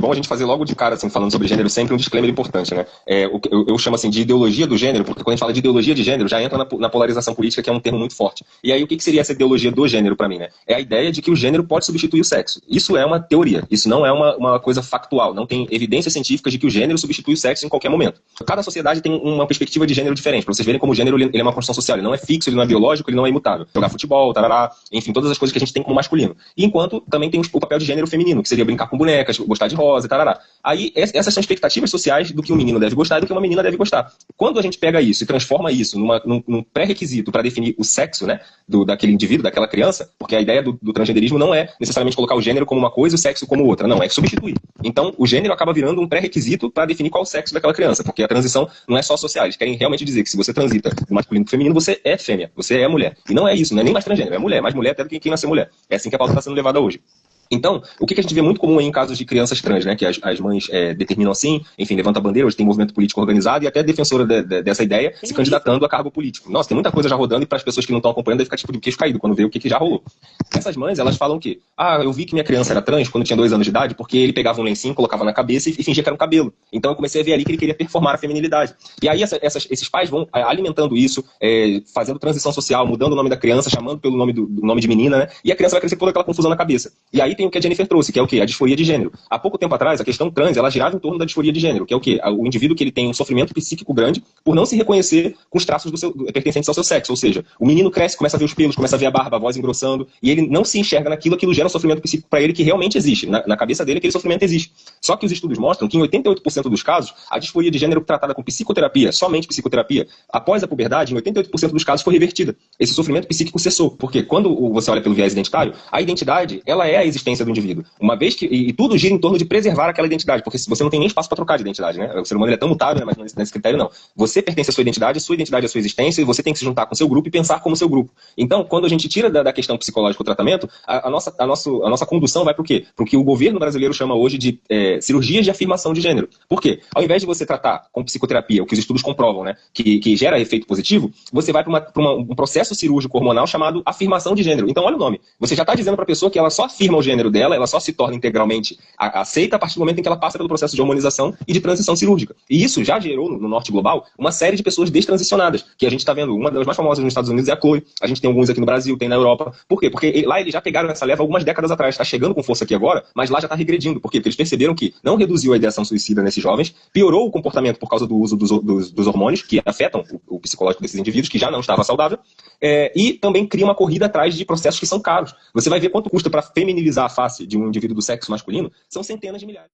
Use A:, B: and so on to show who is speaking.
A: bom a gente fazer logo de cara, assim, falando sobre gênero, sempre um disclaimer importante, né? Eu chamo, assim, de ideologia do gênero, porque quando a gente fala de ideologia de gênero, já entra na polarização política, que é um termo muito forte. E aí, o que seria essa ideologia do gênero para mim, né? É a ideia de que o gênero pode substituir o sexo. Isso é uma teoria, isso não é uma coisa factual, não tem evidências científicas de que o gênero substitui o sexo em qualquer momento. Cada sociedade tem uma perspectiva de gênero diferente, para vocês verem como o gênero ele é uma construção social, ele não é fixo, ele não é biológico, ele não é imutável. Jogar futebol, tarará, enfim, todas as coisas que a gente tem como masculino. E enquanto também tem o papel de gênero feminino, que seria brincar com bonecas, gostar de rosa, tarará. Aí essas são expectativas sociais do que um menino deve gostar e do que uma menina deve gostar. Quando a gente pega isso e transforma isso num pré-requisito para definir o sexo, né, daquele indivíduo, daquela criança, porque a ideia do transgenderismo não é necessariamente colocar o gênero como uma coisa e o sexo como outra, não, é substituir. Então, o gênero acaba virando um pré-requisito para definir qual é o sexo daquela criança, porque a transição não é só social, eles querem realmente dizer que se você transita do masculino para o feminino, você é fêmea, você é mulher. E não é isso, não é nem mais transgênero, é mais mulher até do que quem nasceu mulher. É assim que a pauta está sendo levada hoje. Então, o que a gente vê muito comum em casos de crianças trans, né, que as mães determinam assim, enfim, levanta a bandeira, hoje tem movimento político organizado e até defensora dessa ideia se candidatando a cargo político. Nossa, tem muita coisa já rodando e para as pessoas que não estão acompanhando deve ficar tipo de queixo caído quando vê o que já rolou. Essas mães, elas falam que, eu vi que minha criança era trans quando tinha 2 anos de idade porque ele pegava um lencinho, colocava na cabeça e fingia que era um cabelo. Então eu comecei a ver ali que ele queria performar a feminilidade. E aí esses pais vão alimentando isso, fazendo transição social, mudando o nome da criança, chamando pelo nome do nome de menina, né? E a criança vai crescer com toda aquela confusão na cabeça. E aí tem o que a Jennifer trouxe, que é o quê? A disforia de gênero. Há pouco tempo atrás, a questão trans, ela girava em torno da disforia de gênero, que é o quê? O indivíduo que ele tem um sofrimento psíquico grande por não se reconhecer com os traços pertencentes ao seu sexo. Ou seja, o menino cresce, começa a ver os pelos, começa a ver a barba, a voz engrossando, e ele não se enxerga naquilo, aquilo gera um sofrimento psíquico para ele que realmente existe. Na cabeça dele, aquele sofrimento existe. Só que os estudos mostram que em 88% dos casos, a disforia de gênero tratada com psicoterapia, somente psicoterapia, após a puberdade, em 88% dos casos foi revertida. Esse sofrimento psíquico cessou. Porque quando você olha pelo viés identitário, a identidade, ela é a existência do indivíduo. Uma vez que e tudo gira em torno de preservar aquela identidade, porque você não tem nem espaço para trocar de identidade, né? O ser humano ele é tão mutável, né? Mas nesse critério não. Você pertence à sua identidade é a sua existência, e você tem que se juntar com o seu grupo e pensar como seu grupo. Então, quando a gente tira da questão psicológica o tratamento, a nossa condução vai para o quê? Para o que o governo brasileiro chama hoje de cirurgias de afirmação de gênero. Por quê? Ao invés de você tratar com psicoterapia, o que os estudos comprovam, né? Que gera efeito positivo, você vai para um processo cirúrgico hormonal chamado afirmação de gênero. Então, olha o nome. Você já está dizendo para a pessoa que ela só afirma o gênero dela, ela só se torna integralmente aceita a partir do momento em que ela passa pelo processo de hormonização e de transição cirúrgica. E isso já gerou, no norte global, uma série de pessoas destransicionadas, que a gente está vendo, uma das mais famosas nos Estados Unidos é a Chloe, a gente tem alguns aqui no Brasil, tem na Europa. Por quê? Porque lá eles já pegaram essa leva algumas décadas atrás, está chegando com força aqui agora, mas lá já está regredindo. Por quê? Porque eles perceberam que não reduziu a ideação suicida nesses jovens, piorou o comportamento por causa do uso dos hormônios, que afetam o psicológico desses indivíduos, que já não estava saudável, e também cria uma corrida atrás de processos que são caros. Você vai ver quanto custa para feminilizar a face de um indivíduo do sexo masculino, são centenas de milhares.